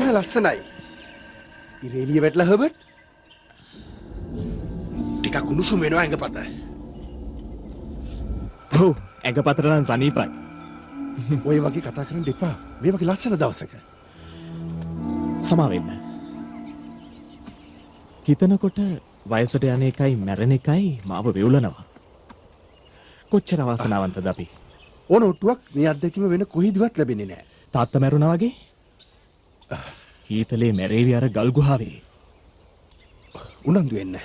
ලස්සන ලස්සනයි. ඉරේලිය වැටලා හර්බර්ට්. ටිකක් උණුසුම් වෙනවා ඇඟපත. ඔව් ඇඟපතට නම් සනීපයි. ඔය වගේ කතා කරන්න එපා. මේ වගේ ලස්සන දවසක. සමා වෙන්න. හිතනකොට වයසට යන එකයි මැරෙන එකයි මාව වෙවුලනවා. කොච්චර වාසනාවන්තද අපි. ඕන ඔට්ටුවක් මේ අත්දැකීම වෙන කොහේදවත් ලැබෙන්නේ නැහැ. තාත්තා මැරුණා වගේ. හීතලේ මැරේවි අර ගල් ගුහාවේ. උනන්දු වෙන්න.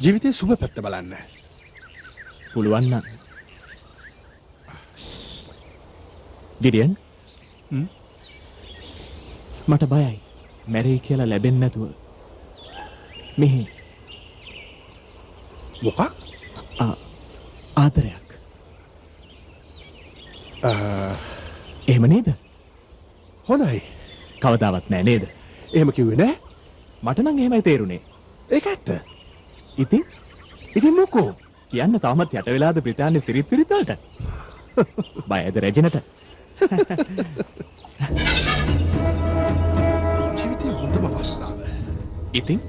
ජීවිතේ සුබ පැත්ත බලන්න. පුළුවන් නම්. ගිඩියන් මට බයයි මැරෙයි කියලා ලැබෙන්නේ නැතුව. මෙහි මොකක්? ආදරයක්. එහෙම නේද? හොඳයි. කවදාවත් නෑ නේද? එහෙම කිව්වේ නෑ. මට නම් එහෙමයි තේරුනේ. ඒක ඇත්ත. ඉතින් මොකෝ? කියන්න තාමත් යට වෙලාද බ්‍රිතාන්‍ය සිරිත් විරිත් වලට? බයද රැජිනට? ජීවිතේ හොඳම අවස්ථාව. ඉතින්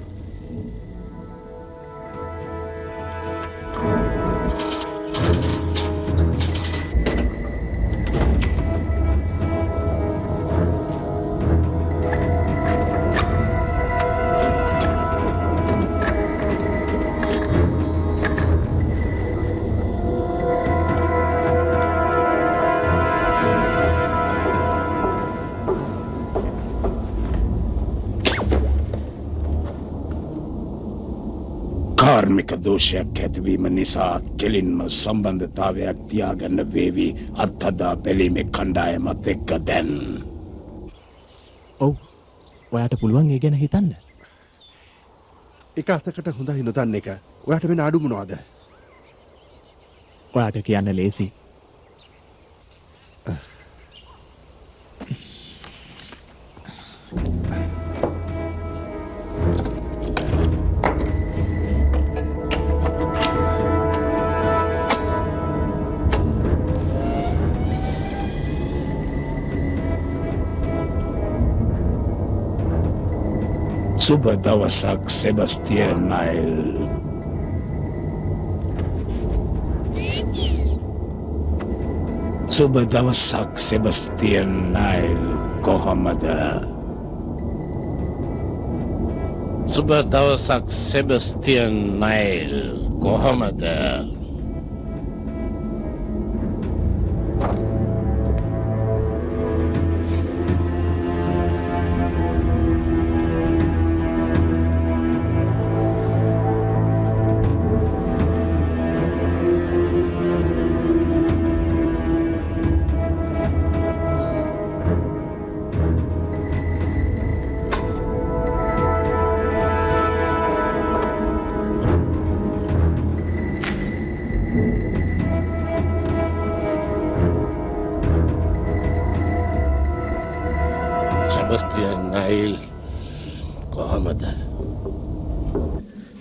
කාර්මික දෝෂයක් ඇතිවීම නිසා කෙලින්ම සම්බන්ධතාවයක් තියාගන්න වේවි අත්හදා බැලීමේ කණ්ඩායමත් එක්ක දැන්. ඔව් ඔයාට පුළුවන් ඒ ගැන හිතන්න. එක අතකට හොඳයි නොදන්න එක. ඔයාට වෙන අඩු මොනවද? ඔයාට කියන්න ලේසි. සුබ දවසක් සෙබස්තියන් නයිල්. සුබ දවසක් සෙබස්තියන් නයිල් කොහොමද? සුබ දවසක් සෙබස්තියන් නයිල් කොහොමද?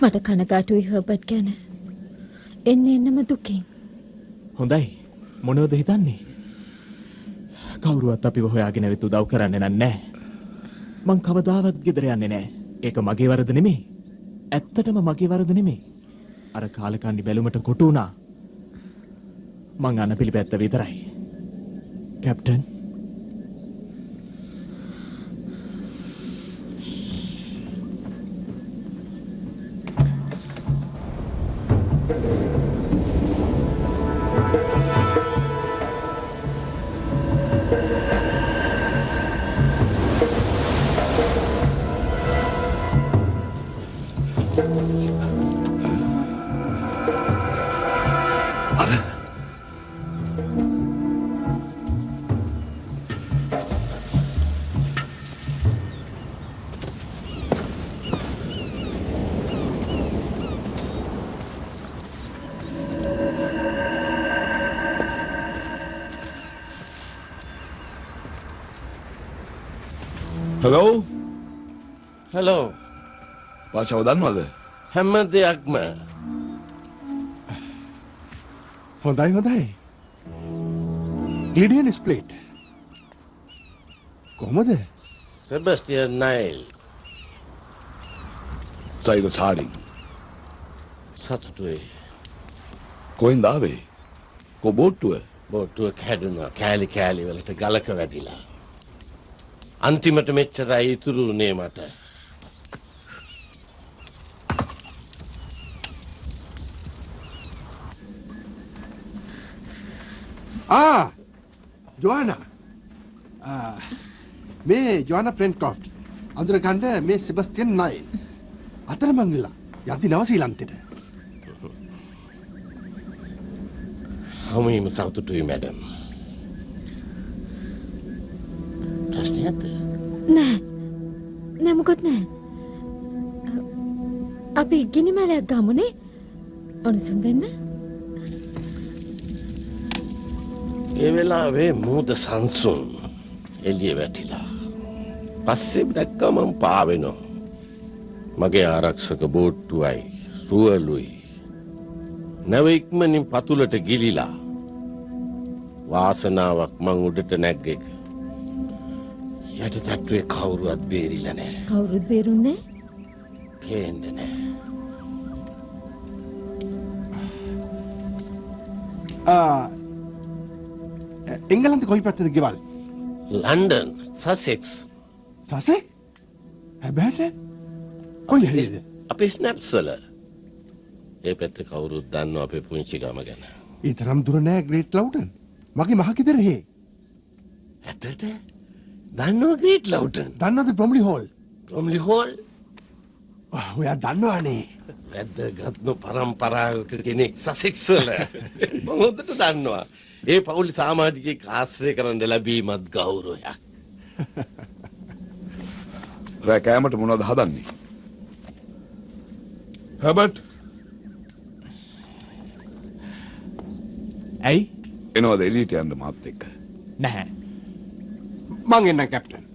මට කනගාටුයි හර්බර්ට් ගැන. එන්නම දුකින්. හොඳයි. මොනවද හිතන්නේ? කවුරුවත් අපිව හොයාගෙන වෙත් උදව් කරන්නේ නැහැ. මං කවදාවත් ගෙදර යන්නේ නැහැ. ඒක මගේ වරද නෙමෙයි. ඇත්තටම මගේ වරද නෙමෙයි. අර කාලකන්ණි බැලුමට කොටු වුණා. මං අන පිළිපැත්ත විතරයි. Captain Hello? Hello. වාචාව දන්නවද? හැම දෙයක්ම. හොඳයි. Gideon split. කොහොමද? Sebastian Nile. Cyrus Harding. සතුටුයි. කොහෙන්ද ආවේ? කො බෝට්ටුව? බෝට්ටුව කැඩුනා. කෑලි වලට ගලක වැදිලා. අන්තිමට මෙච්චරයි ඉතුරු උනේ මට. ජොආනා. මේ ජොආනා ප්‍රෙන්ක්‍රොෆ්ට්. අඳුරගන්න මේ සෙබස්ටියන් නයිල්. අතරමං වෙලා යද්දි නවසීලන්තෙට. හමුවීම සතුටුයි මැඩම්. ප්‍රශ්නයක්ද? නෑ මොකොත් නෑ. අපි ගිනිමැලයක් ගමුනේ. ඔනසුම් වෙන්න. ඒ වෙලාවේ මූද සංසුන් එළිය වැටිලා. පස්සේ දැක්කම මම පාවෙනවා. මගේ ආරක්ෂක බෝට්ටුවයි සුවලුයි නැව ඉක්මනින් පතුලට ගිලිලා. වාසනාවක් මං උඩට නැග්ගෙක. යට තට්ටුවේ කවුරුවත් බේරිලා නෑ. කවුරුත් බේරුන්නේ පේන්නේ නෑ. එංගලන්තේ කොයි පැත්තද ගෙවල්? ලන්ඩන් සසෙක්ස්. සසෙක්? හැබැයිට කොයි හරිද? අපේ ස්නැප්ස් වල. ඒ පැත්තේ කවුරුත් දන්නවා අපේ පුංචි ගම ගැන. ඒ තරම් දුර නෑ ග්‍රේට් ලවුටන්. මගේ මහකිතර හේ. ඇත්තට දන්නවා ග්‍රේට් ලවුටන්. දන්නවද බ්‍රොම්ලි හෝල්? Bromley hall? ඔයා දන්නවනේ. වැදගත්ම පරම්පරාවක කෙනෙක් සසෙක්ස් වල. මම හොඳට දන්නවා. ඒ පවුලේ සමාජිකයෙක් ආශ්‍රය කරන්න ලැබීමත් ගෞරවයක්. රෑ කෑමට මොනවද හදන්නේ? හර්බර්ට් ඇයි? එනවද එළියට යන්න මාත් එක්ක? නැහැ. මං එන්නම් කැප්ටන්.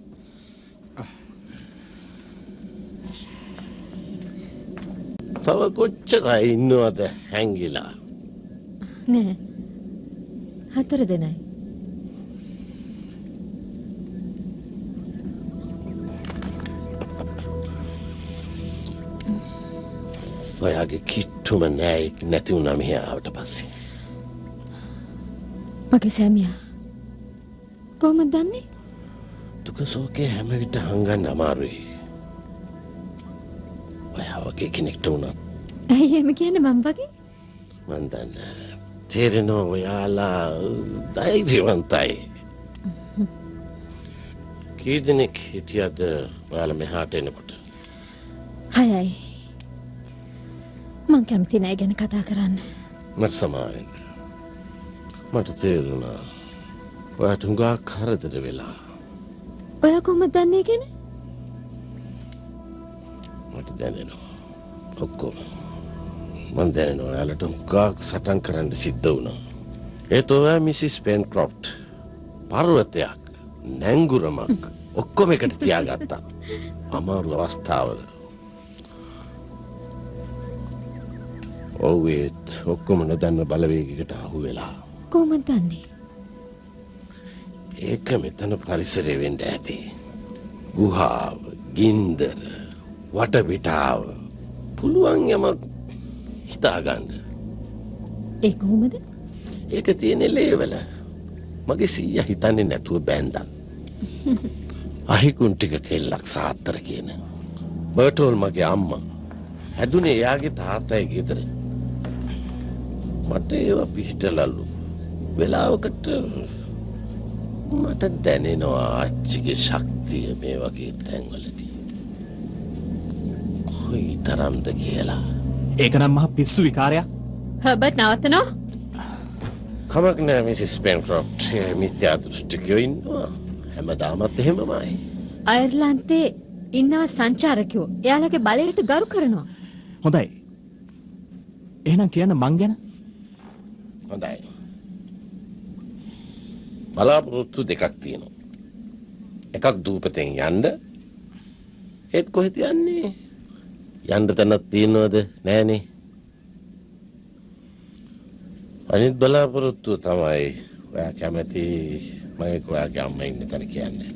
තව කොච්චරයි ඉන්නවද හැංගිලා? නෑ. 4 දෙනයි. ඔයාගේ කිට්ටුම නෑයෙක් නැති වුණා මෙහා ආවට පස්සේ. මගේ සෑමියා. කොහොමද දන්නේ? දුක සෝකේ හැම විට හංගන්න අමාරුයි. ඔයා වගේ කෙනෙක්ට වුණත් ඇයි එහෙම කියන්නේ මම වගේ? මන් දන්නේ. තේරෙනවා ඔයාලා ධෛර්යවන්තයි. කී දෙනෙක් හිටියද ඔයාලා මෙහාට එනකොට? 6යි. මං කැමති නෑ ගැන කතා කරන්න. මට සමාවෙන්න. මට තේරුණා ඔයාට හුඟා කරදර වෙලා. ඔයා කොහොමද දන්නේ ගැන? මට දැනෙනවා. ඔක්කොම. මන් දැනෙනවා ඔයාලට හුඟා සටන් කරන්න සිද්ධ වුණා. ඒත් ඔයා මිසිස් පෙන්ක්‍රොෆ්ට් පර්වතයක් නැංගුරමක් ඔක්කොම එකට තියාගත්තා. අමාරු අවස්ථාවල. ඔව්ත් ඔක්කොම නොදන්න බලවේගයකට අහු වෙලා. කොහොමද දන්නේ? ඒක මෙතන පරිසරය වෙන්න ඇති. ගුහාව, ගින්දර, වටපිටාව පුළුවන් යමක් හිතාගන්න. ඒ කොහොමද? ඒක තියෙන ලේවල. මගේ සීයා හිතන්නේ නැතුව බෑන්දා. අහිකුන් ටික කෙල්ලක් සාත්තර කියන. බර්ටෝල් මගේ අම්මා. හැදුනේ එයාගේ තාත්තයි ගෙදර. මට ඒවා පිහිටලලු. වෙලාවකට මට දැනෙනවා අච්චිගේ ශක්තිය මේ වගේ තැන්වලදී. කොයි තරම්ද කියලා. ඒක නම් මහ පිස්සු විකාරයක්. හර්බර්ට් නවත්තනෝ. කමක් නෑ මිසිස් පෙන්ක්‍රොෆ්ට්. මිත්‍යා දෘෂ්ටිකයෝ ඉන්නවා. හැමදාමත් එහෙමමයි. අයර්ලන්තේ ඉන්නවා සංචාරකයෝ. එයාලගේ බලයට ගරු කරනවා. හොඳයි. එහෙනම් කියන්න මං ගැන. හොඳයි. බලාපොරොත්තු දෙකක් තියෙනවා. එකක් දූපතෙන් යන්න. ඒත් කොහෙද යන්නේ? යන්න තැනක් තියෙනවද? නෑනේ. අනිත් බලාපොරොත්තුව තමයි ඔයා කැමති මගේ ඔයාගේ අම්මා ඉන්න තැන කියන්නේ.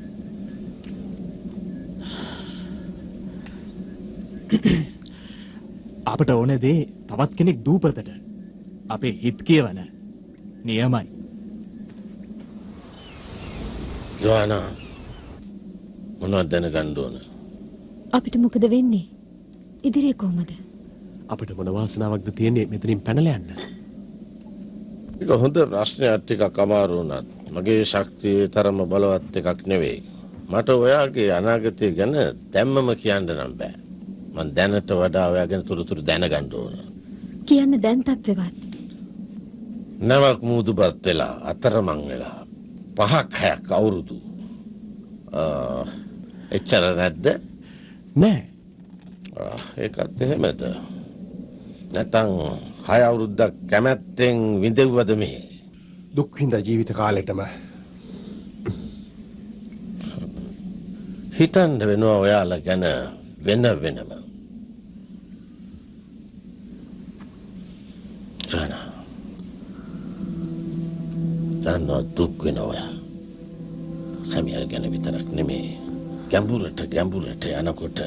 අපට ඕන දේ තවත් කෙනෙක් දූපතට අපේ හිත් කියවන නියමයි. ජෝනා මොනවද දැනගන්න ඕන? අපිට මොකද වෙන්නේ? ඉදිරිය කොහමද? අපිට මොන වාසනාවක්ද තියෙන්නේ මෙතනින් පැනලා යන්න? ඒක හොඳ ප්‍රශ්නයක් ටිකක් අමාරු වුණත් මගේ ශක්තිය තරම බලවත් එකක් නෙවෙයි. මට ඔයාගේ අනාගතය ගැන දැම්මම කියන්න නම් බෑ. මං දැනට වඩා ඔයා ගැන තොරතුරු දැනගන්න ඕන. කියන්න දැන් තත්ත්වවත්. නමක් මුදුපත් වෙලා අතරමං වෙලා 5-6ක් අවුරුදු එච්චර නැද්ද? නෑ. ඒකත් එහෙමද? නැත්නම් 6 අවුරුද්දක් කැමැත්තෙන් විඳෙව්වද මේ? දුක් විඳ ජීවිත කාලෙටම හිතන්න වෙනවා ඔයාලා ගැන වෙනම. ජානා දන්නවා දුක් වෙනවා. සමියල් ගැන විතරක් නෙමෙයි. ගැඹුරට යනකොට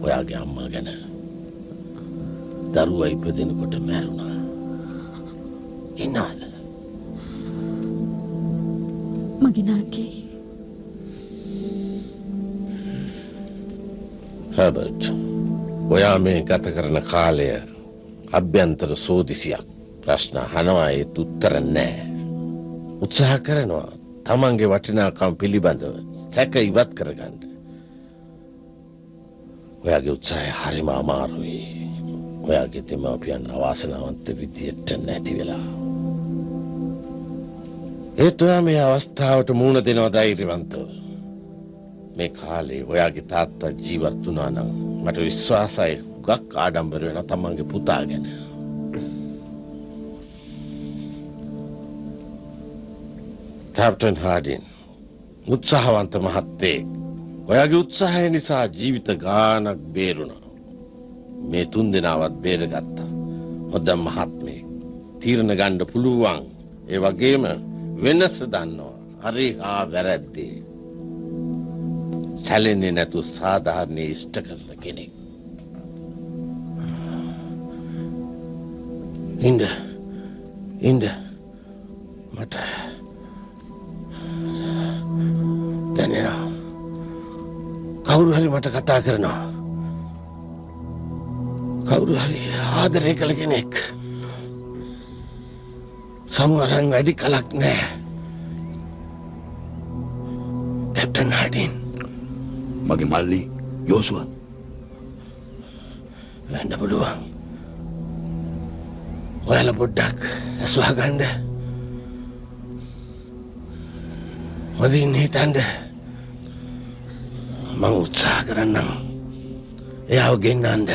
ඔයාගේ අම්මා ගැන දරුවා ඉපදෙනකොට මැරුණා. ඉන්නවද? මගේ නාකි. හර්බර්ට්, ඔයා මේ ගත කරන කාලය අභ්‍යන්තර සෝදිසියක්. ප්‍රශ්න අහනවා ඒත් උත්තර නැහැ. උත්සාහ කරනවා තමන්ගේ වටිනාකම් පිළිබඳව සැක ඉවත් කරගන්න. ඔයාගේ උත්සාහය හරිම අමාරුයි. ඔයාගේ දෙමාපියන් අවාසනාවන්ත විදියට නැති වෙලා. ඒත් ඔයා මේ අවස්ථාවට මුහුණ දෙනවා ධෛර්යවන්තව. මේ කාලේ ඔයාගේ තාත්තා ජීවත් වුණා නම් මට විශ්වාසයි හුඟක් ආඩම්බර වෙනවා තමන්ගේ පුතා ගැන. කැප්ටන් හාඩින් උත්සාහවන්ත මහත්තයෙක්. ඔයාගේ උත්සාහය නිසා ජීවිත ගානක් බේරුණා. මේ 3 දෙනාවත් බේරගත්තා. හොඳ මහත්මයෙක්. තීරණ ගන්න පුළුවන්. ඒ වගේම වෙනස දන්නවා. හරි හා වැරද්ද. සැලෙන්නේ නැතු සාධාරණ ඉෂ්ට කරන කෙනෙක්. ඉන්න මට දැනෙනවා. කවුරු හරි මට කතා කරනවා. කවුරු හරි ආදරය කළ කෙනෙක්. සමහරන් වැඩි කලක් නෑ. කැප්ටන් හාඩින්. මගේ මල්ලි යෝසුවා. වෙන්න පුළුවන්. ඔයාලා පොඩ්ඩක් ඇස්වහ ගන්න. හොඳින් හිතන්න. මං උත්සාහ කරන්නම්. එයාව ගෙන්නන්න.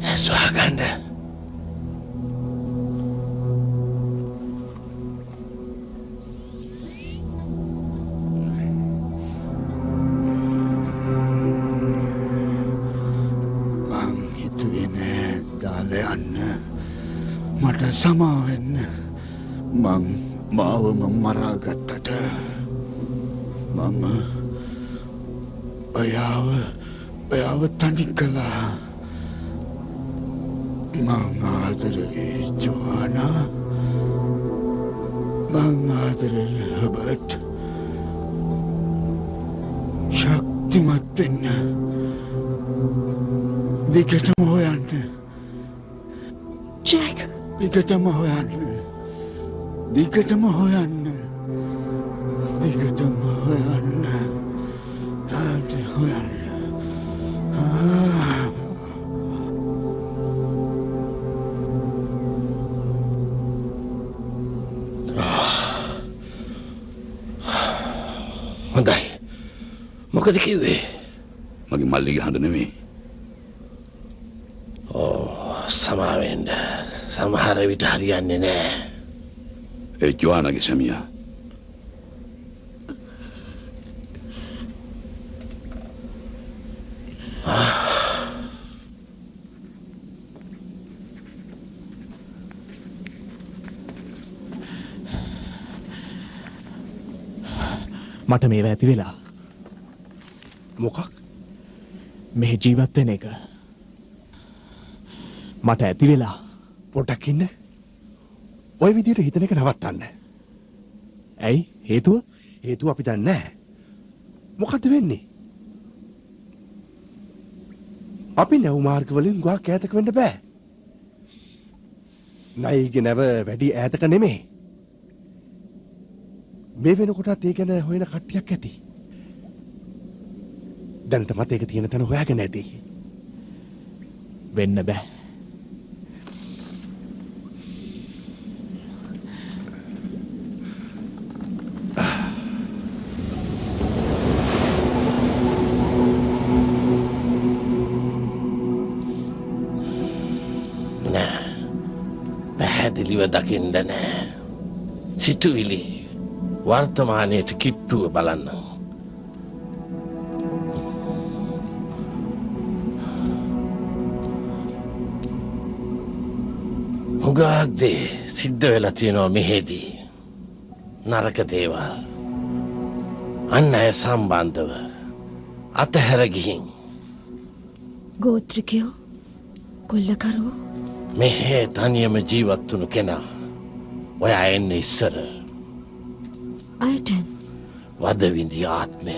ඇස්වහ ගන්න. මට සමාවෙන්න. මං මාවම මරාගත්තට මම ඔයාව තනි කළා. මං ආදරේ ජෝනා. මං ආදරේ හර්බර්ට්. ශක්තිමත් වෙන්න. දිගටම හොයන්න. ජැක්. දිගටම හොයන්න. දිගටම හොයන්න. දිගටම හොයන්න. හොයන්න. හොඳයි. මොකද කිව්වේ? මගේ මල්ලිගේ හඬ නෙමෙයි. සමාවෙන්න. සමහර විට හරියන්නේ නෑ. ඒ ජෝනාගේ සැමියා. මට මේවා ඇති වෙලා. මොකක්? මෙහි ජීවත් වෙන එක මට ඇති වෙලා. පොඩක් ඉන්න. ඔය විදිහට හිතන එක නවත්තන්න. ඇයි හේතුව? හේතුව අපි දන්නේ නැහැ. මොකද්ද වෙන්නේ? අපි නැව් මාර්ග වලින් ගොඩක් ඈතක වෙන්න බෑ. නයිල්ගේ නැව වැඩි ඈතක නෙමෙයි. මේ වෙනකොටත් ඒ ගැන හොයන කට්ටියක් ඇති. දැනටමත් ඒක තියෙන තැන හොයාගෙන ඇති. වෙන්න බෑ. පැහැදිලිව දකින්න නෑ. සිතුවිලි වර්තමානයට කිට්ටුව බලන්න. හුඟක් දේ සිද්ධ වෙලා තියෙනවා මෙහෙදී. නරක දේවල්. අන් අය සම්බන්ධව අතහැර ගිහින්. ගෝත්‍රිකයෝ කොල්ලකරුවෝ මෙහේ තනියම ජීවත් වුණු කෙනා ඔයා එන්න ඉස්සර අයටන් වද විඳි ආත්මය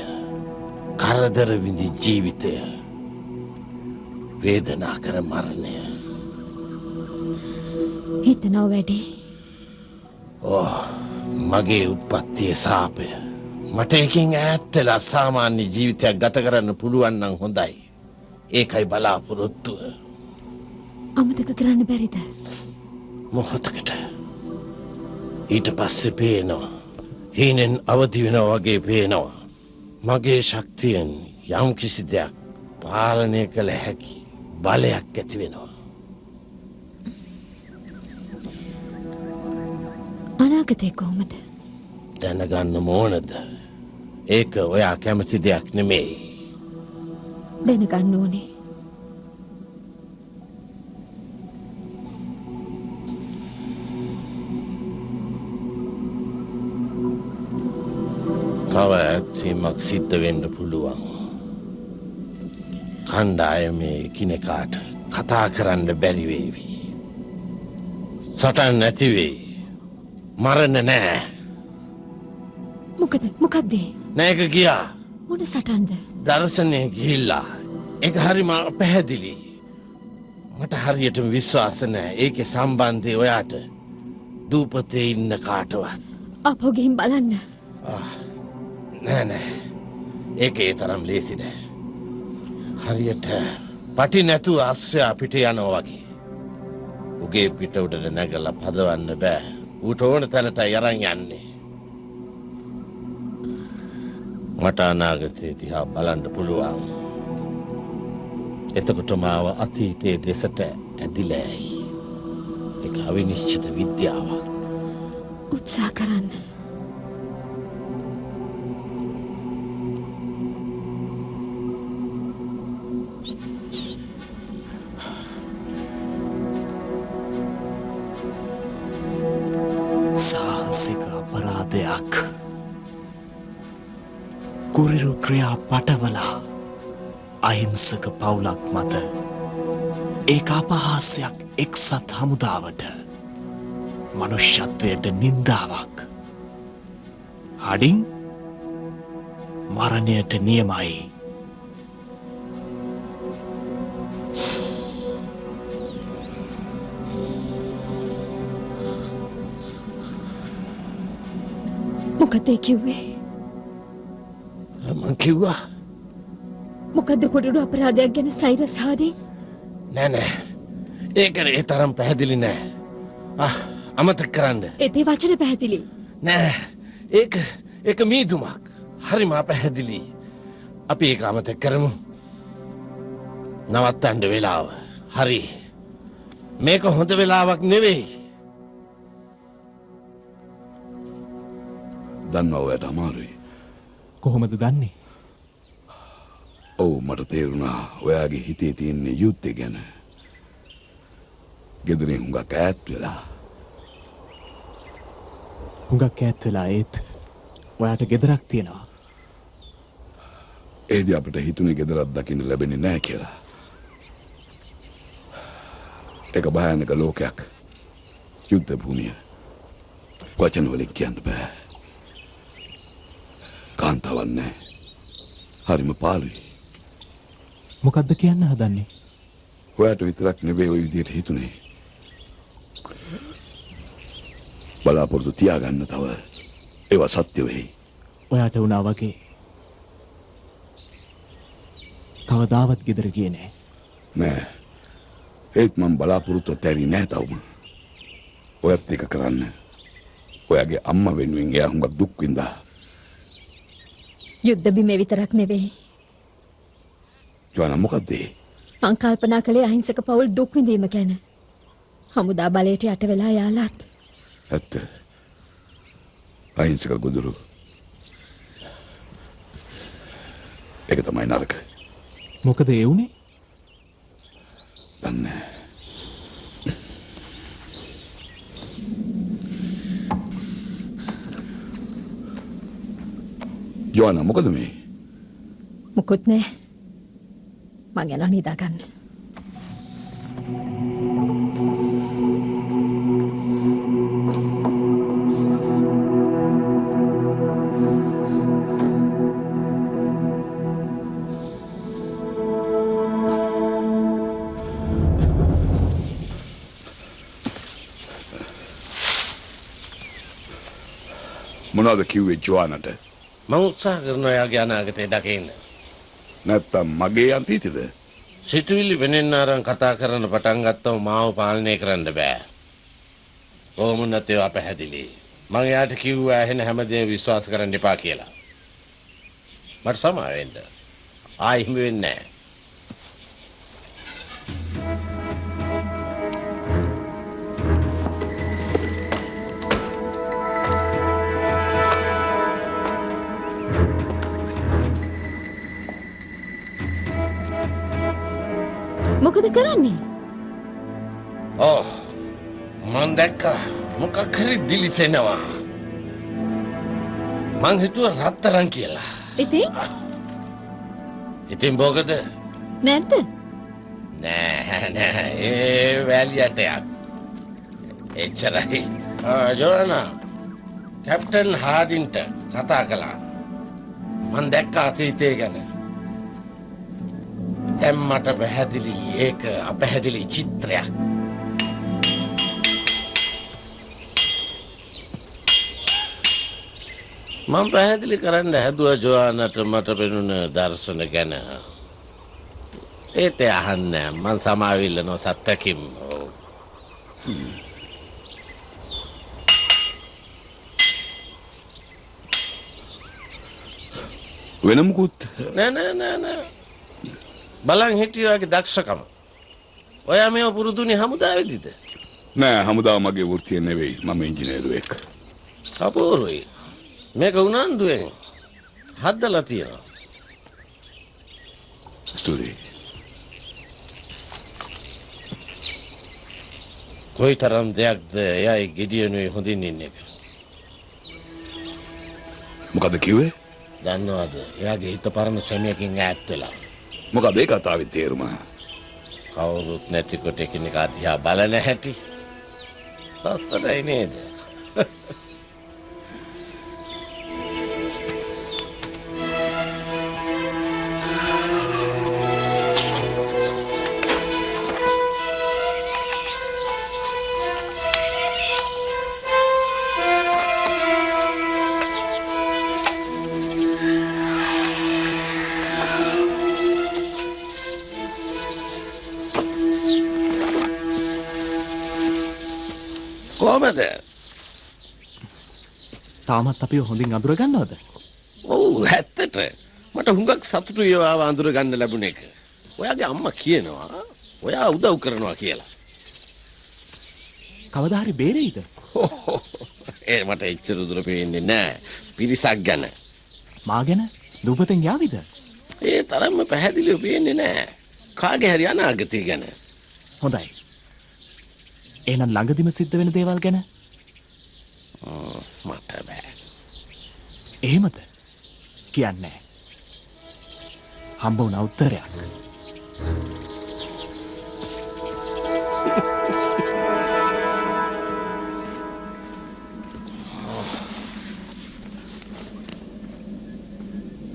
කරදර විඳි ජීවිතය වේදනා කර මරණය හිතනව වැඩි මගේ උත්පත්තියේ සාපය මට එකෙන් ඈත් වෙලා සාමාන්‍ය ජීවිතයක් ගත කරන්න පුළුවන් නම් හොඳයි. ඒකයි බලාපොරොත්තුව. අමතක කරන්න බැරිද? මොහොතකට. ඊට පස්සේ පේනවා. හීනෙන් අවදි වෙනවා වගේ පේනවා. මගේ ශක්තියෙන් යම් කිසි දෙයක් පාලනය කළ හැකි බලයක් ඇති වෙනවා. අනාගතේ කොහොමද? දැනගන්න ඕනද? ඒක ඔයා කැමති දෙයක් නෙමෙයි. දැනගන්න ඕනේ. තව ඇත්වීමක් සිද්ධ වෙන්න පුළුවන්. කණ්ඩායමේ කිනෙකාට කතා කරන්න බැරි වේවි. සටන් නැති වෙයි. මරණ නෑ. මොකද්ද? නෑක ගියා. මොන සටන්ද? දර්ශනය ගිහිල්ලා. ඒක හරිම පැහැදිලි. මට හරියටම විශ්වාස නෑ ඒකේ සම්බන්ධය ඔයාට දූපතේ ඉන්න කාටවත්. අපෝ ගිහින් බලන්න. නෑ. ඒක ඒ තරම් ලේසි නෑ. හරියට පටි නැතුව අස්සයා පිට යනවා වගේ. උගේ පිට උඩට නැගලා පදවන්න බෑ. ඌට ඕන තැනටයි අරන් යන්නේ. මට අනාගතේ දිහා බලන්න පුළුවන්. එතකොට මාව අතීතයේ දෙසට ඇදිලායි. ඒක අවිනිශ්චිත විද්‍යාවක්. උත්සාහ කරන්න. සාහසික අපරාධයක් කුරිරු ක්‍රියා පටවලා අහිංසක පවුලක් මත ඒක අපහාසයක් එක්සත් හමුදාවට මනුෂ්‍යත්වයට නින්දාවක් අඩින් මරණයට නියමයි. මොකද කිව්වේ? මං කිව්වා. මොකද්ද කුරිරු අපරාධයක් ගැන සයිරස් හාඩින්? නෑ. ඒක ඒ තරම් පැහැදිලි නෑ. අමතක කරන්න. ඒතේ වචන පැහැදිලි. නෑ. ඒක මීදුමක්. හරිම පැහැදිලි. අපි ඒක අමතක කරමු. නවත්තන්න වෙලාව. හරි. මේක හොඳ වෙලාවක් නෙවෙයි. දන්නවා ඔයාට අමාරුයි. කොහොමද දන්නේ? ඔව් මට තේරුණා ඔයාගේ හිතේ තියෙන යුද්ධය ගැන. ගෙදරින් හුඟක් ඈත් වෙලා. හුඟක් ඈත් වෙලා ඒත් ඔයාට ගෙදරක් තියෙනවා. ඒදී අපිට හිතුනේ ගෙදරක් දකින්න ලැබෙන්නේ නැහැ කියලා. ඒක භයානක ලෝකයක්. යුද්ධ භූමිය. වචන වලින් කියන්න බෑ. කාන්තාවක් නැහැ. හරිම පාළුයි. මොකද්ද කියන්න හදන්නේ? ඔයාට විතරක් නෙවෙයි ওই විදියට හිතුනේ. බලාපොරොත්තු තියාගන්න තව ඒවා සත්‍ය වෙයි. ඔයාට වුණා වගේ කවදාවත් ගෙදර ගියේ නෑ. නෑ. ඒත් මම බලාපොරොත්තු තැරි නෑ තවම. ඔයත් එක කරන්න. ඔයාගේ අම්මා වෙනුවෙන් එයා හුඟක් දුක් විඳා. යුද්ධ බිමේ විතරක් නෙවෙයි. ජෝනා මොකද්ද ඒ? මං කල්පනා කළේ අහිංසක පවුල් දුක් විඳීම ගැන. හමුදා බලයට යට වෙලා යාලත්. ඇත්ත. අහිංසක ගොදුරු. ඒක තමයි නරක. මොකද ඒ උනේ? දන්නේ. ජෝනා මොකද මේ? මොකුත් නෑ. මං යනවා නිදා ගන්න. මොනවද කිව්වේ ජෝනාට? මම උත්සාහ කරනවා එයාගේ අනාගතේ දකින්න. නැත්තම් මගේ අතීතෙද? සිතුවිලි වෙනෙන්න අරන් කතා කරන්න පටන් ගත්තම මාව පාලනය කරන්න බෑ. කොහොම නැතේ අපහැදිලි. මම එයාට කිව්වා ඇහෙන හැමදේම විශ්වාස කරන්න එපා කියලා. මට සමා වෙන්න. ආයි හිම වෙන්නේ නැහැ. මොකද කරන්නේ? ඔව්. මං දැක්කා මොකක් හරි දිලිසෙනවා. මං හිතුවා රත්තරන් කියලා. ඉතින් මොකද? නැද්ද? නෑ ඒ වැලියටයක්. එච්චරයි. ජෝනා කැප්ටන් හාඩින්ට කතා කළා. මං දැක්කා අතීතය ගැන. දැන් මට පැහැදිලි ඒක අපැහැදිලි චිත්‍රයක්. මම පැහැදිලි කරන්න හැදුවා ජෝආනට මට පෙනුන දර්ශන ගැන. ඒත් අහන්නේ මං සමාවිල්ලනවා සත්තකින්. වෙන මුකුත් නෑ බලන් හිටියාගේ දක්ෂකම. ඔයා මේව පුරුදුනේ හමුදාවේදීද? නෑ හමුදාව මගේ වෘත්තිය නෙවෙයි. මම ඉංජිනේරුවෙක්. අපූර්වයි. මේක උනන්දුවෙන් හදලා තියෙනවා. ස්තුතියි. කොයිතරම් දෙයක්ද එයයි ගෙඩියනුයි හොඳින් ඉන්න එක. මොකද කිව්වේ? දන්නවද එයාගේ හිත පරණ සෙමියකින් ඈත් වෙලා. මොකද ඒ කතාවේ තේරුම? කවුරුත් නැති කොට එකිනෙකා දිහා බලන හැටි. සස්සරයි නේද? කොහමද? තාමත් අපිව හොඳින් අඳුර ගන්නවද? ඔව් ඇත්තට මට හුඟක් සතුටුයි ඒවාව අඳුර ගන්න ලැබුණ එක. ඔයාගේ අම්මා කියනවා ඔයා උදව් කරනවා කියලා. කවදා හරි බේරෙයිද? ඒ මට එච්චර දුර පේන්නේ නැහැ. පිරිසක් ගැන. මා ගැන දුපතෙන් යාවිද? ඒ තරම්ම පැහැදිලිව පේන්නේ නැහැ. කාගේ හරි අනාගතය ගැන. හොඳයි. එහෙනම් ළඟදිම සිද්ධ වෙන දේවල් ගැන? මට බෑ. එහෙමද? කියන්නේ. හම්බ වුණ උත්තරයක්.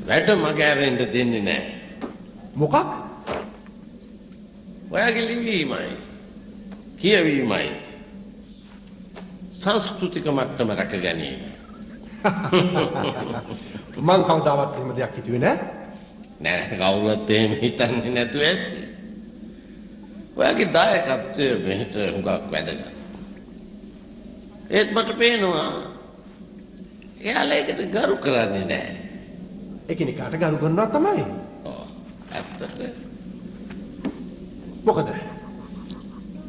වැඩ මගෑරෙන්න දෙන්නේ නැහැ. මොකක්? ඔයාගේ ලිවීමයි කියවීමයි සංස්කෘතික මට්ටම රැක ගැනීම. මං කවදාවත් එහෙම දෙයක් හිතුවේ නෑ. නෑ කවුරුත් එහෙම හිතන්නේ නැතුව ඇති. ඔයාගේ දායකත්වය මෙහෙට හුඟක් වැදගත්. ඒත් මට පේනවා එයාලා ඒකට ගරු කරන්නේ නැහැ. එකිනෙකාට ගරු කරනවා තමයි. ඇත්තට මොකද?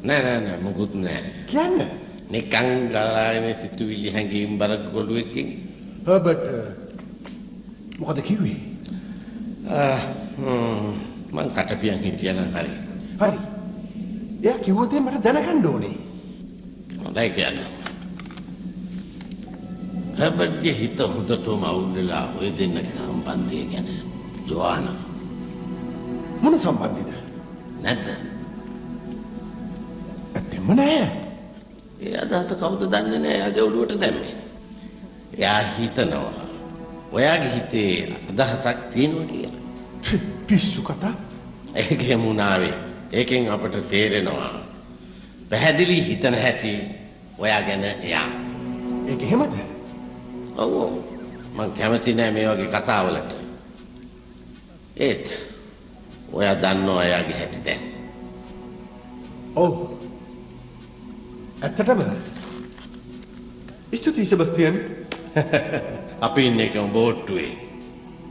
නෑ මොකුත් නෑ. කියන්නේ නිකං ගලාගෙන සිතුවිලි හැංගීම් බර ගොළුවකින්. හර්බර්ට් මොකද කිව්වේ? මං කටපියන් හිටියනම් හරි. හරි. එයා කිව්වොත් මට දැනගන්න ඕනේ. හොඳයි කියන්න. හර්බර්ට්ගේ හිත හොඳටම අවුල් වෙලා ඔය දෙන්නගේ සම්බන්ධය ගැන. ජොආනා මොන සම්බන්ධයද? නැද්ද? ඇත්තෙම නෑ. ඒ අදහස කවුද දන්නේ නෑ. එයාගේ ඔළුවට දැම්මේ. එයා හිතනවා ඔයාගේ හිතේ අදහසක් තියෙනවා කියලා. පිස්සු කතා. ඒකේ මුණාවේ. ඒකෙන් අපට තේරෙනවා පැහැදිලි හිතන හැටි ඔයා ගැන එයා. ඒක එහෙමද? ඔව් මං කැමති නෑ මේ වගේ කතාවලට. ඒත් ඔයා දන්නවා එයාගේ හැටි දැන්. ඔව්. ඇත්තටම. ස්තුතියි සෙබස්තියන්. අපි ඉන්නේ එකම බෝට්ටුවේ.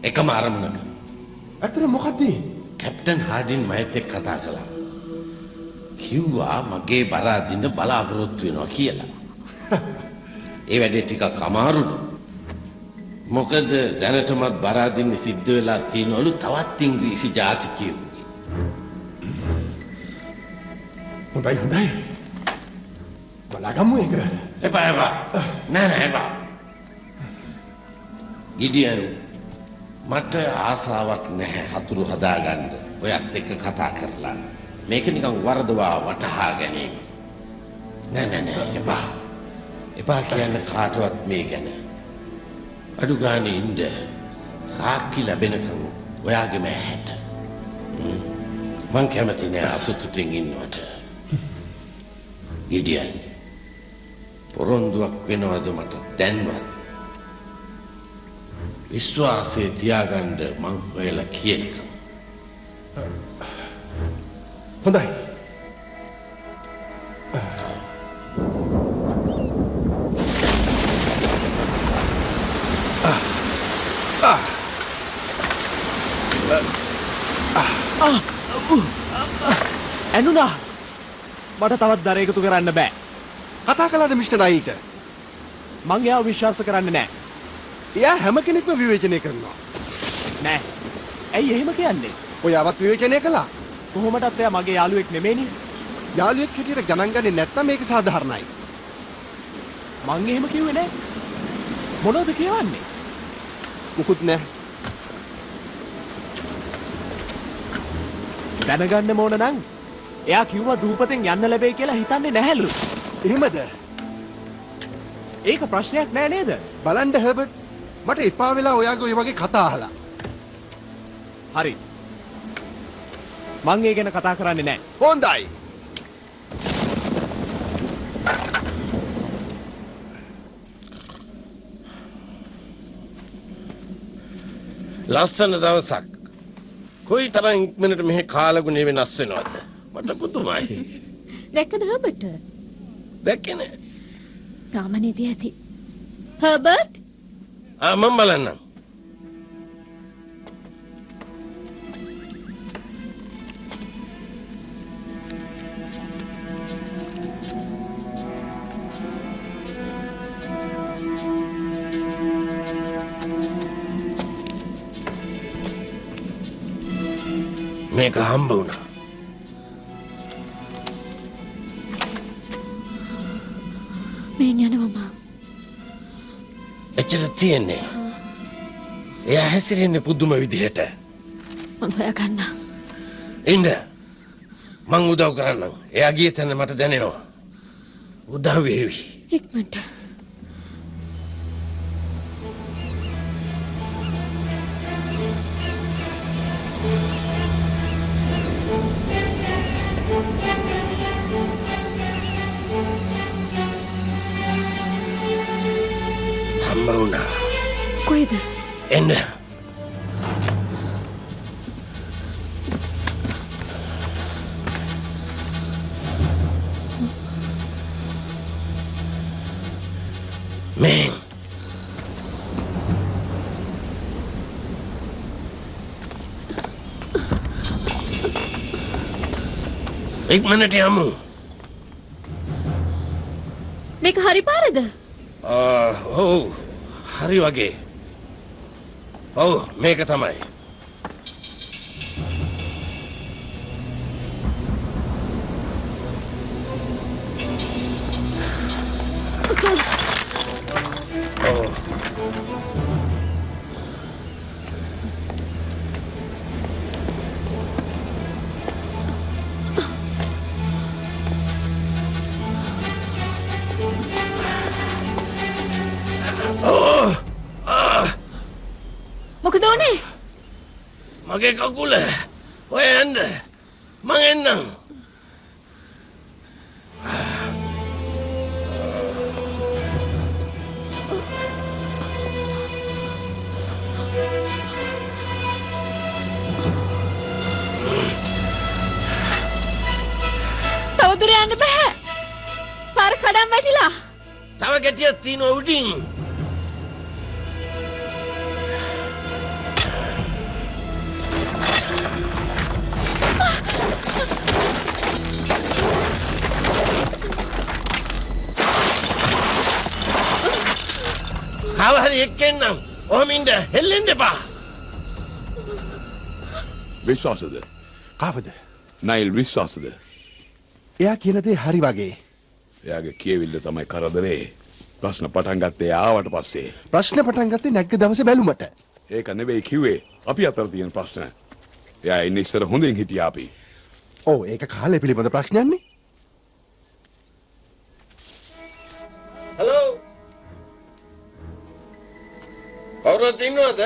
එකම අරමුණක. ඇත්තට මොකද්ද? කැප්ටන් හාඩින් මයිත් එක්ක කතා කළා. කිව්වා මගේ බර අදින්න බලාපොරොත්තු වෙනවා කියලා. ඒ වැඩේ ටිකක් අමාරුලු. මොකද දැනටමත් බර අදින්න සිද්ධ වෙලා තියෙනවලු තවත් ඉංග්‍රීසි ජාතිකයෝ. හොඳයි. බලාගමු ඒක. එපා. නෑ එපා. ගිඩියන් මට ආසාවක් නැහැ හතුරු හදාගන්න. ඔයත් එක්ක කතා කරලා මේක නිකන් වරදවා වටහා ගැනීම. නෑ එපා. එපා කියන්න කාටවත් මේ ගැන. අඩු ගානේ ඉන්න සාක්ෂි ලැබෙනකන් ඔයාගේ මෑහැට. මං කැමති නෑ අසතුටින් ඉන්නවට. ගිඩියන් පොරොන්දුවක් වෙනවද මට දැන්වත්? විශ්වාසය තියාගන්න මං ඔයලා කියනකම්. හොඳයි. ඇනුනා මට තවත් දර එකතු කරන්න බෑ. කතා කළාද මිස්ටර් නයික? මං එයාව විශ්වාස කරන්නේ නෑ. එයා හැම කෙනෙක්ම විවේචනය කරනවා. නෑ. ඇයි එහෙම කියන්නේ? ඔයාවත් විවේචනය කළා. කොහොමදත් එයා මගේ යාළුවෙක් නෙමෙයිනේ. යාළුවෙක් හැටියට ගණන් ගන්නේ නැත්නම් මේක සාධාරණයි. මං එහෙම කිව්වේ නෑ. මොනවද කියවන්නේ? මුකුත් නෑ. දැනගන්න ඕන නම් එයා කිව්වා දූපතෙන් යන්න ලැබෙයි කියලා හිතන්නේ නැහැලු. එහෙමද? ඒක ප්‍රශ්නයක් නෑ නේද? බලන්න හර්බර්ට් මට එපා වෙලා ඔයාගේ ඔය වගේ කතා අහලා. හරි. මං ඒ ගැන කතා කරන්නේ නෑ. හොඳයි. ලස්සන දවසක්. කොයි තරම් ඉක්මනට මෙහි කාලගුණය වෙනස් වෙනවද? මට පුදුමයි. දැක්කද හර්බර්ට්? දැක්කේ නෑ. තාම නේද ඇති. හර්බර්ට් මම බලන්නම්. මේක හම්බ වුණා. මේ යනවා මං. එච්චර තියෙන්නේ. එයා හැසිරෙන්නේ පුදුම විදිහට. මං හොයාගන්නම්. ඉන්න මං උදව් කරන්නම්. එයා ගිය තැන මට දැනෙනවා. උදව් වේවි. ඉක්මනට. හම්බ වුණා. කොහෙද? එන්න. Men. ඉක්මනට යමු. මේක හරි පාරද? ඔව් හරි වගේ. ඔව් මේක තමයි. මොකද උනේ? මගේ කකුල ඔය යන්න මං එන්නම්. තව දුර යන්න බෑ. පාර කඩන් වැටිලා. තව ගැටියක් තියෙනවා උඩින්. කවහරි එක්කෙන්නම්. ඔහම ඉන්න හෙල්ලෙන්න එපා. විශ්වාසද? කාවද? නයිල් විශ්වාසද? එයා කියන දේ හරි වගේ. එයාගේ කියවිල්ල තමයි කරදරේ. ප්‍රශ්න පටන් ගත්තේ ආවට පස්සේ. ප්‍රශ්න පටන් ගත්තේ නැග්ග දවසේ බැලුමට. ඒක නෙවෙයි කිව්වේ. අපි අතර තියෙන ප්‍රශ්න. එයා ඉන්නේ ඉස්සර හොඳින් හිටියා අපි. ඔව් ඒක කාලේ පිළිබඳ ප්‍රශ්නයක්නේ. හලෝ. කවුරුත් ඉන්නවද?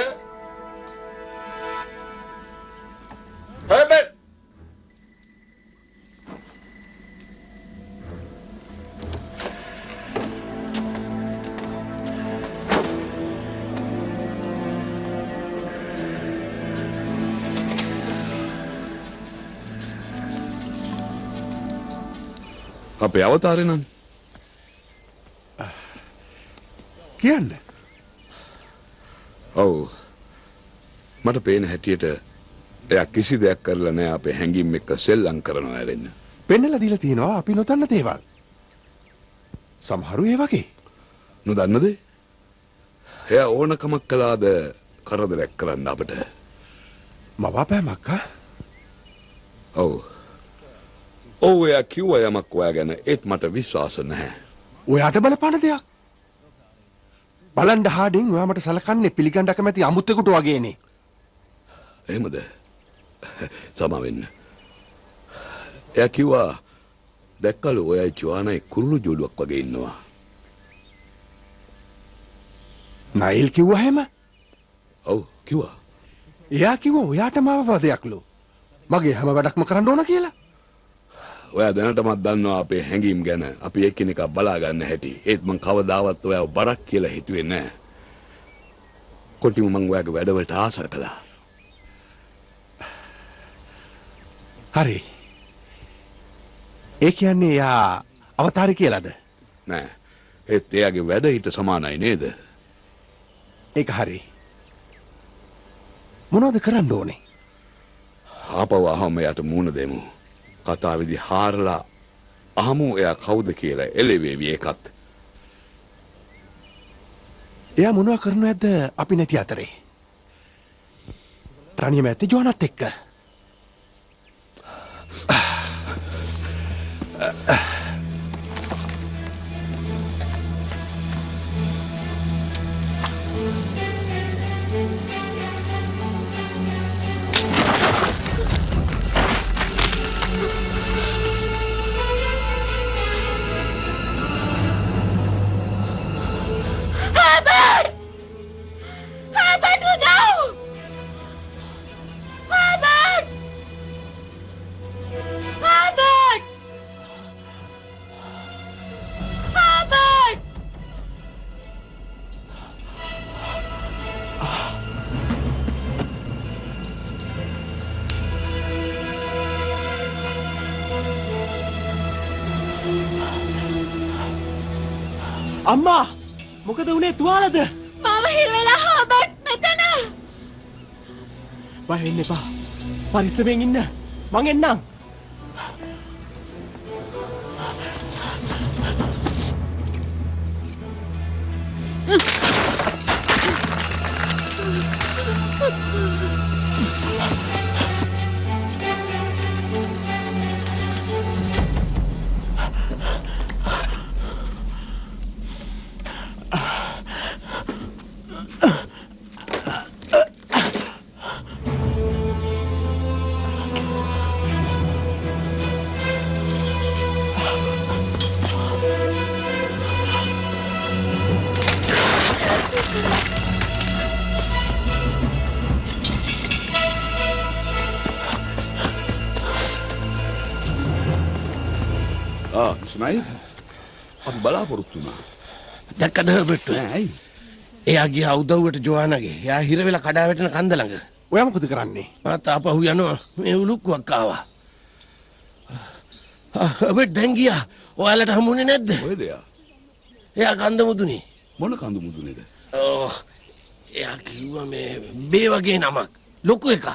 හර්බර්ට්. අපේ අවතාරේ නම් කියන්න. ඔව් මට පේන හැටියට එයා කිසි දෙයක් කරලා නැහැ අපේ හැංගීම් එක්ක සෙල්ලම් කරනවා ඇරෙන්න. පෙන්නලා දීලා තියෙනවා අපි නොදන්න දේවල්. සමහරු ඒ වගේ. නොදන්නද? එයා ඕනකමක් කළාද කරදරයක් කරන්න අපට? මවාපෑමක් ආ? ඔව්. ඔව් එයා කිව්වා යමක් ඔයා ගැන ඒත් මට විශ්වාස නැහැ. ඔයාට බලපාන දෙයක්. බලන්න හාඩින් ඔයා මට සලකන්නේ පිළිගන්න කැමැති අමුත්තෙකුට වගේනේ. එහෙමද? සමා වෙන්න. එයා කිව්වා දැක්කලු ඔයයි ජෝනයි කුරුළු ජෝඩුවක් වගේ ඉන්නවා. නයිල් කිව්වා එහෙම? ඔව් කිව්වා. එයා කිව්වා ඔයාට මාව වදයක්ලු. මගේ හැම වැඩක්ම කරන්න ඕන කියලා. ඔයා දැනටමත් දන්නවා අපේ හැඟීම් ගැන අපි එක්කෙනෙක්ව බලා ගන්න හැටි. ඒත් මං කවදාවත් ඔයාව බරක් කියලා හිතුවේ නෑ. කොටිම මං ඔයාගේ වැඩවලට ආස කළා. හරි. ඒ කියන්නේ එයා අවතාරය කියලාද? නෑ. ඒත් එයාගේ වැඩ ඊට සමානයි නේද? ඒක හරි. මොනවද කරන්න ඕනේ? ආපහු අහම යට මූණ දෙමු. කතාවේදී හාරලා අහමු එයා කවුද කියලා එළෙවේවි ඒකත්. එයා මොනවා කරනවද අපි නැති අතරේ? තනියම ඇත්තේ ජෝනත් එක්ක. අම්මා මොකද උනේ තුවාලද? මාව හිර වෙලා හාබට් මෙතන. බය වෙන්න එපා. පරිස්සමෙන් ඉන්න. මං එන්නම්. ඉස්මායිල් අපි බලාපොරොත්තු වුණා. දැක්කද හර්බර්ට්? නෑ ඇයි? එයා ගියා උදව්වට ජෝහානගේ. එයා හිර වෙලා කඩා වැටෙන කන්ද ළඟ. ඔයා මොකද කරන්නේ? මාත් ආපහු යනවා. මේ උලුක්කුවක් ආවා. හර්බර්ට් දැන් ගියා. ඔයාලට හම්බුනේ නැද්ද? කොහෙද එයා? එයා කන්ද මුදුනේ. මොන කඳු මුදුනේද? එයා කිව්වා මේ බේ වගේ නමක්. ලොකු එකක්.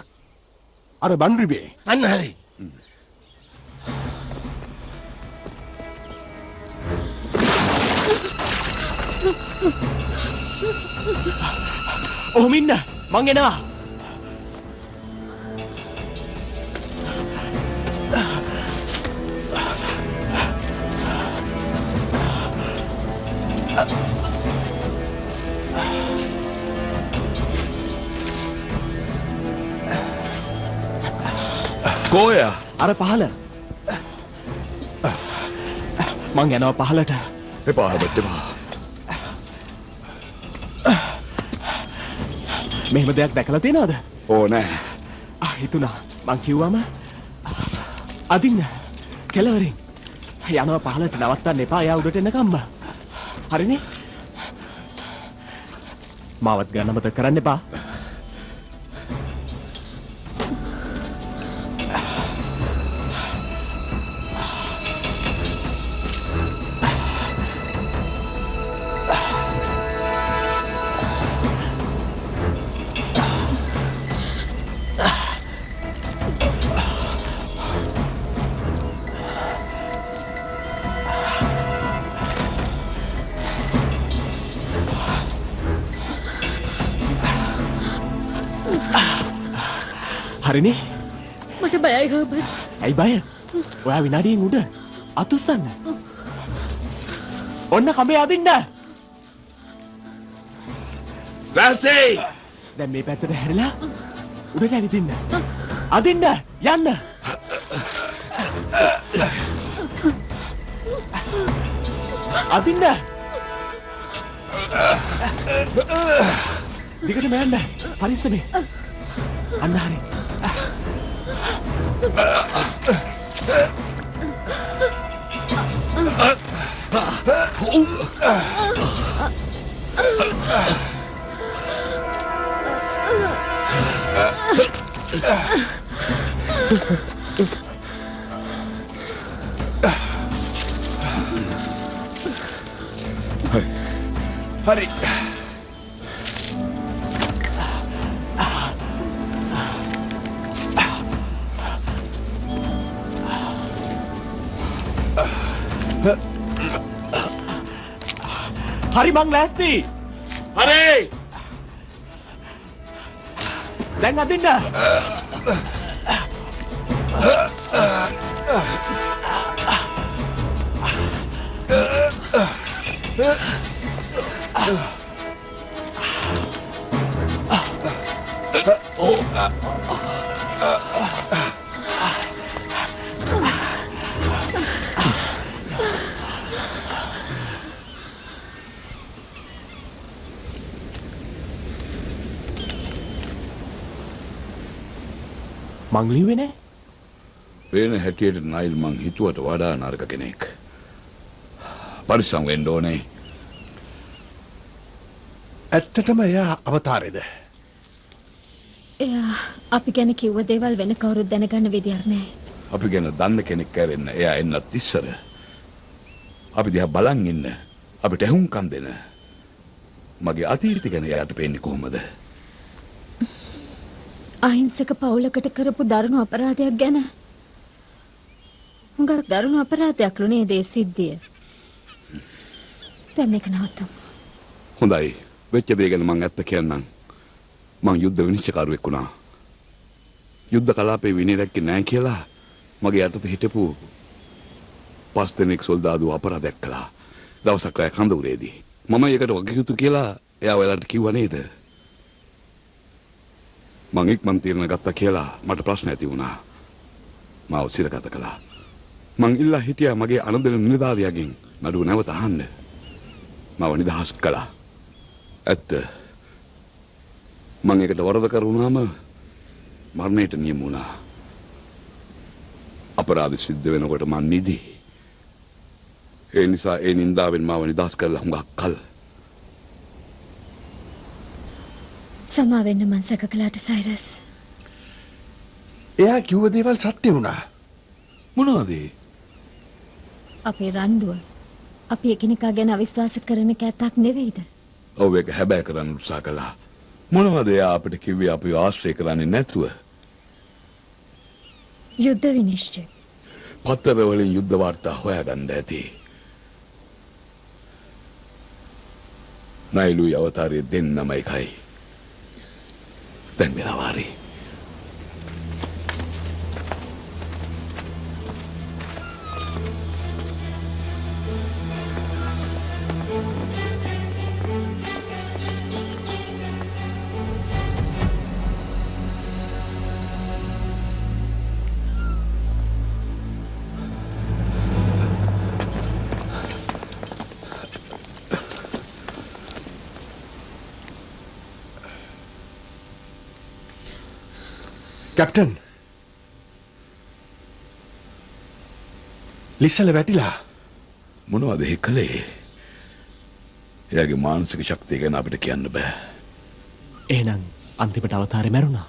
අර බන්රිබේ. අන්න හරි. ඔහොම ඉන්න. මං එනවා. කොහේ? අර පහල. මං යනවා පහලට. එපා හර්බර්ට් එපා. මෙහෙම දෙයක් දැකලා තියෙනවද? ඕ නෑ. හිතුණා. මං කිව්වම අදින්න කෙලවරින් යනවා පහලට නවත්තන්න එපා. එයා උඩට එනකම්ම. හරිනේ? මාවත් ගන්න මතක කරන්න එපා. හරිනේ? මට බයයි හර්බර්ට්. ඇයි බය? ඔයා විනාඩියෙන් උඩ අතුස්සන්න. ඔන්න කඹේ අදින්න. වැසේ! දැන් මේ පැත්තට හැරිලා උඩට ඇවිදින්න. අදින්න යන්න. අදින්න. දිගටම යන්න. පරිස්සමෙන්. අන්න හරි. හරි. හරි මං ලෑස්ති. හරි! දැන් අදින්න. මං ලිව්වේ නෑ. වෙන හැටියට නයිල් මං හිතුවට වඩා නරක කෙනෙක්. පරිස්සම් වෙන්න ඕනේ. ඇත්තටම එයා අවතාරේද? එයා අපි ගැන කිව්ව දේවල් වෙන කවුරුත් දැනගන්න විදියක් නැහැ. අපි ගැන දන්න කෙනෙක් කැරෙන්න එයා එන්නත් ඉස්සර. අපි දිහා බලන් ඉන්න. අපිට ඇහුම්කන් දෙන මගේ අතීතය ගැන එයාට පේන්නේ කොහොමද? අහිංසක පවුලකට කරපු දරුණු අපරාධයක් ගැන. හුඟක් දරුණු අපරාධයක් ලුනේ දේ සිද්ධිය. දැන් මේක නවත්තමු. හොඳයි. වෙච්ච දේ ගැන මං ඇත්ත කියන්නම්. මං යුද්ධ විනිශ්චයකාරයෙක් වුණා. යුද්ධ කලාපේ විනය දැක්කේ නැහැ කියලා මගේ යටතේ හිටපු 5 දෙනෙක් සොල්දාදු අපරාධයක් කළා. දවසක් රැ කඳවුරේදී. මම ඒකට වගකියුතු කියලා එයා ඔයාලට කිව්වා නේද? මං ඉක්මන් තීරණ ගත්තා කියලා මට ප්‍රශ්න ඇති වුණා. මාව සිරගත කළා. මං ඉල්ලා හිටියා මගේ අනන්දන නිලධාරියාගෙන් නඩුව නැවත අහන්න. මාව නිදහස් කළා. ඇත්ත. මං ඒකට වරද කරුණාම මරණයට නියම වුණා. අපරාධ සිද්ධ වෙනකොට මං නිදි. ඒ නිසා ඒ නින්දාවෙන් මාව නිදහස් කරලා හුඟක් කල්. සමා වෙන්න මං සැක කළාට සයිරස්. එයා කිව්ව දේවල් සත්‍ය වුණා. මොනවද? අපේ රණ්ඩුව අපි එකිනෙකා ගැන අවිශ්වාස කරන කැතක් නෙවෙයිද? ඔව් ඒක හැබැයි කරන්න උත්සාහ කළා. මොනවද එයා අපිට කිව්වේ අපිව ආශ්‍රය කරන්නේ නැතුව? යුද්ධ විනිශ්චය. පත්තර වලින් යුද්ධ වාර්තා හොයාගන්න ඇති. නයිලුයි අවතාරය දෙන්නම එකයි. දැන් වෙනවා හරි. කැප්ටන් ලිස්සල වැටිලා. මොනවද ඒ කළේ? එයාගේ මානසික ශක්තිය ගැන අපිට කියන්න බෑ. එහෙනම් අන්තිමට අවතාරේ මැරුණා.